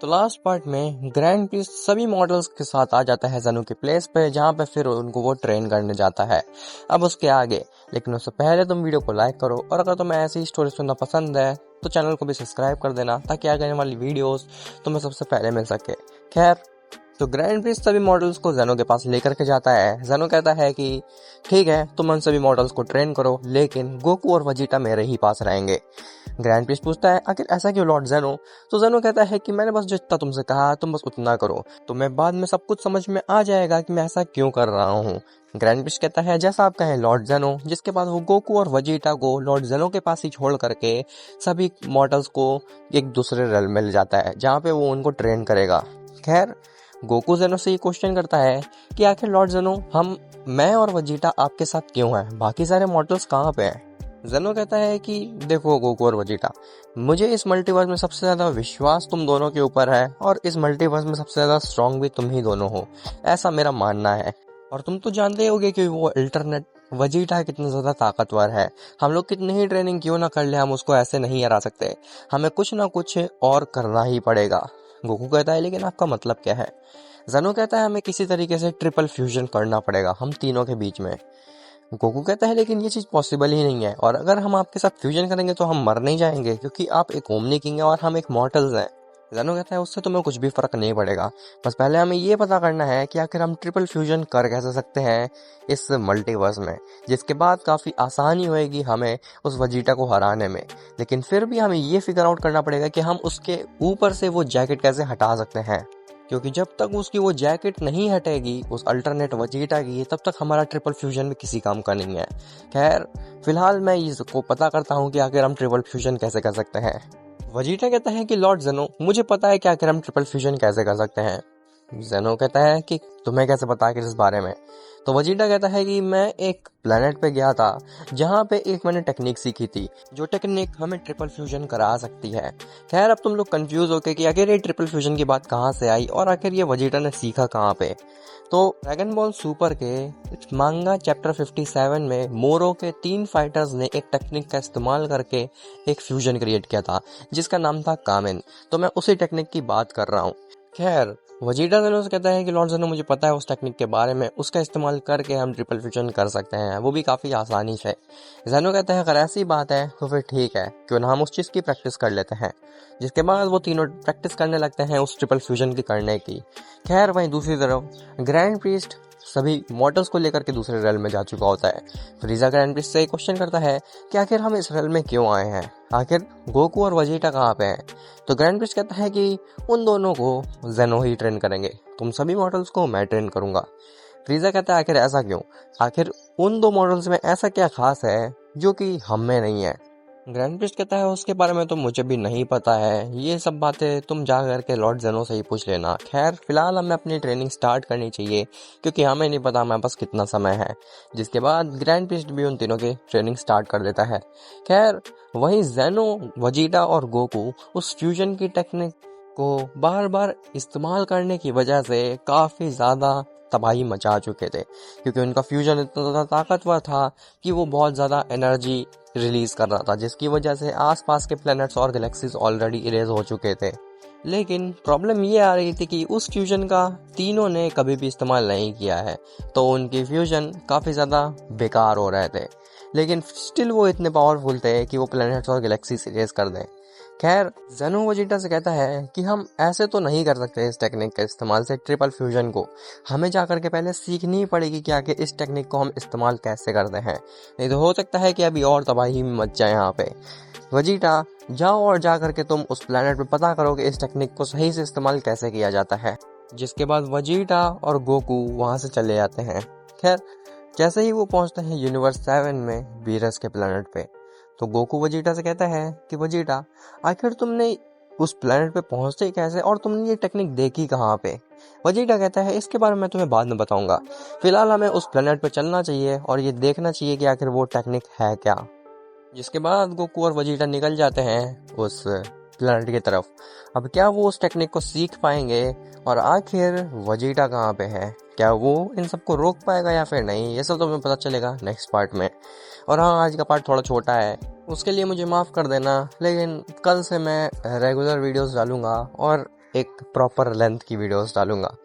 तो last part में grand priest सभी मॉडल्स के साथ आ जाता है ज़ेनो के प्लेस पे, जहाँ पे फिर उनको वो ट्रेन करने जाता है। अब उसके आगे, लेकिन उससे पहले तुम वीडियो को लाइक करो, और अगर तुम्हें ऐसी स्टोरी सुनना पसंद है तो चैनल को भी सब्सक्राइब कर देना, ताकि आगे आने वाली वीडियोस तुम्हें सबसे पहले मिल सके। खैर, तो ग्रैंड प्रिस्ट सभी मॉडल्स को ज़ेनो के पास लेकर के जाता है। ज़ेनो कहता है कि ठीक है, तुम उन सभी मॉडल्स को ट्रेन करो, लेकिन गोकू और वजीटा मेरे ही पास रहेंगे। ग्रैंड प्रिस्ट पूछता है आखिर ऐसा क्यों लॉर्ड ज़ेनो? तो ज़ेनो कहता है कि मैंने बस जितना तुमसे कहा तुम बस उतना करो, तुम्हें बाद में सब कुछ समझ में आ जाएगा कि मैं ऐसा क्यों कर रहा हूँ। ग्रैंड प्रिस्ट कहता है जैसा आप कहें लॉर्ड ज़ेनो, जिसके बाद वो गोकू और वजीटा को लॉर्ड ज़ेनो के पास ही छोड़ करके सभी मॉडल्स को एक दूसरे रेल में ले जाता है, जहाँ पे वो उनको ट्रेन करेगा। खैर, गोकू ज़ेनो से ये क्वेश्चन करता है कि आखिर लॉर्ड ज़ेनो, मैं और वजीटा आपके साथ क्यों हैं, बाकी सारे मॉडल्स कहाँ पे हैं? ज़ेनो कहता है कि देखो गोकू और वजीटा, मुझे इस मल्टीवर्स में सबसे ज़्यादा विश्वास तुम दोनों के ऊपर है, और इस मल्टीवर्स में सबसे ज़्यादा स्ट्रांग भी तुम ही दोनों हो, ऐसा मेरा मानना है। और तुम तो जानते होगे कि वो अल्टरनेट वजीटा कितना ज़्यादा ताकतवर है। हम लोग कितनी ही ट्रेनिंग क्यों ना कर ले, हम उसको ऐसे नहीं हरा सकते, हमें कुछ ना कुछ और करना ही पड़ेगा। गोकू कहता है लेकिन आपका मतलब क्या है? ज़ेनो कहता है हमें किसी तरीके से ट्रिपल फ्यूजन करना पड़ेगा हम तीनों के बीच में। गोकू कहता है लेकिन ये चीज़ पॉसिबल ही नहीं है, और अगर हम आपके साथ फ्यूजन करेंगे तो हम मर नहीं जाएंगे, क्योंकि आप एक ओमनी किंग है और हम एक मॉर्टल्स हैं। ज़ेनो कहता है उससे तुम्हें कुछ भी फर्क नहीं पड़ेगा, बस पहले हमें ये पता करना है कि आखिर हम ट्रिपल फ्यूजन कर कैसे सकते हैं इस मल्टीवर्स में, जिसके बाद काफ़ी आसानी होएगी हमें उस वजीटा को हराने में। लेकिन फिर भी हमें ये फिगर आउट करना पड़ेगा कि हम उसके ऊपर से वो जैकेट कैसे हटा सकते हैं, क्योंकि जब तक उसकी वो जैकेट नहीं हटेगी उस अल्टरनेट वजीटा की, तब तक हमारा ट्रिपल फ्यूजन भी किसी काम का नहीं है। खैर, फिलहाल मैं इसको पता करता हूँ कि आखिर हम ट्रिपल फ्यूजन कैसे कर सकते हैं। वजीटा कहता है कि लॉर्ड ज़ेनो, मुझे पता है कि आखिर हम ट्रिपल फ्यूजन कैसे कर सकते हैं। ज़ेनो कहता है कि तुम्हें कैसे पता है इस बारे में? तो वजीटा कहता है कि मैं एक प्लेनेट पे गया था, जहाँ पे एक मैंने टेक्निक सीखी थी, जो टेक्निक हमें ट्रिपल फ्यूजन करा सकती है। खैर, अब तुम लोग कंफ्यूज हो के कि आखिर ये ट्रिपल फ्यूजन की बात कहाँ से आई, और आखिर ये वजीटा ने सीखा कहाँ पे। तो ड्रैगन बॉल सुपर के मांगा चैप्टर 57 में मोरो के 3 फाइटर्स ने एक टेक्निक का इस्तेमाल करके एक फ्यूजन क्रिएट किया था, जिसका नाम था कामेन। तो मैं उसी टेक्निक की बात कर रहा हूँ। खैर, वजीटा ज़ेनो से कहता है कि लॉर्ड ज़ेनो, मुझे पता है उस टेक्निक के बारे में, उसका इस्तेमाल करके हम ट्रिपल फ्यूजन कर सकते हैं, वो भी काफ़ी आसानी से। ज़ेनो कहता है अगर ऐसी बात है तो फिर ठीक है, क्यों ना हम उस चीज़ की प्रैक्टिस कर लेते हैं। जिसके बाद वो तीनों प्रैक्टिस करने लगते हैं उस ट्रिपल फ्यूजन की करने की। खैर, वहीं दूसरी तरफ ग्रैंड प्रीस्ट सभी मॉडल्स को लेकर के दूसरे रेल में जा चुका होता है। फ्रीजा ग्रैंड प्रीस्ट से क्वेश्चन करता है कि आखिर हम इस रेल में क्यों आए हैं, आखिर गोकू और वजीटा कहाँ पे हैं? तो ग्रैंड प्रीस्ट कहता है कि उन दोनों को ज़ेनो ही ट्रेन करेंगे, तुम सभी मॉडल्स को मैं ट्रेन करूंगा। फ्रीजा कहता है आखिर ऐसा क्यों, आखिर उन दो मॉडल्स में ऐसा क्या खास है जो कि हम में नहीं है? ग्रैंड प्रिस्ट कहता है उसके बारे में तो मुझे भी नहीं पता है, ये सब बातें तुम जा करके लॉर्ड ज़ेनो से ही पूछ लेना। खैर, फिलहाल हमें अपनी ट्रेनिंग स्टार्ट करनी चाहिए, क्योंकि हमें नहीं पता हमारे पास कितना समय है। जिसके बाद ग्रैंड प्रिस्ट भी उन तीनों की ट्रेनिंग स्टार्ट कर देता है। खैर, वहीं ज़ेनो, वजीटा और गोकू उस फ्यूजन की टेक्निक को बार बार इस्तेमाल करने की वजह से काफ़ी ज़्यादा तबाही मचा चुके थे, क्योंकि उनका फ्यूजन इतना ज़्यादा ताकतवर था कि वो बहुत ज़्यादा एनर्जी रिलीज कर रहा था, जिसकी वजह से आसपास के प्लैनेट्स और गैलेक्सीज ऑलरेडी इरेज हो चुके थे। लेकिन प्रॉब्लम ये आ रही थी कि उस फ्यूजन का तीनों ने कभी भी इस्तेमाल नहीं किया है, तो उनकी फ्यूजन काफ़ी ज़्यादा बेकार हो रहे थे। लेकिन स्टिल वो इतने पावरफुल थे कि वो प्लैनेट्स और गैलेक्सीज इरेज कर दें। खैर, ज़ेनो वजीटा से कहता है कि हम ऐसे तो नहीं कर सकते इस टेक्निक के इस्तेमाल से ट्रिपल फ्यूजन को, हमें जाकर के पहले सीखनी ही पड़ेगी कि आगे इस टेक्निक को हम इस्तेमाल कैसे करते हैं, नहीं तो हो सकता है कि अभी और तबाही मच जाए यहाँ पे। वजीटा, जाओ और जा करके तुम उस प्लेनेट पे पता करो कि इस टेक्निक को सही से इस्तेमाल कैसे किया जाता है। जिसके बाद वजीटा और गोकू वहाँ से चले जाते हैं। खैर, जैसे ही वो पहुँचते हैं यूनिवर्स 7 में बीरस के प्लेनेट पे, तो गोकू वजीटा से कहता है कि वजीटा, आखिर तुमने उस प्लेनेट पे पहुंचते कैसे, और तुमने ये टेक्निक देखी कहाँ पे? वजीटा कहता है इसके बारे में मैं तुम्हें बाद में बताऊंगा, फिलहाल हमें उस प्लेनेट पे चलना चाहिए और ये देखना चाहिए कि आखिर वो टेक्निक है क्या। जिसके बाद गोकू और वजीटा निकल जाते हैं उस प्लेनेट की तरफ। अब क्या वो उस टेक्निक को सीख पाएंगे, और आखिर वजीटा कहाँ पे है, क्या वो इन सबको रोक पाएगा या फिर नहीं, ये सब तो हमें पता चलेगा नेक्स्ट पार्ट में। और हाँ, आज का पार्ट थोड़ा छोटा है, उसके लिए मुझे माफ़ कर देना, लेकिन कल से मैं रेगुलर वीडियोस डालूंगा और एक प्रॉपर लेंथ की वीडियोस डालूंगा।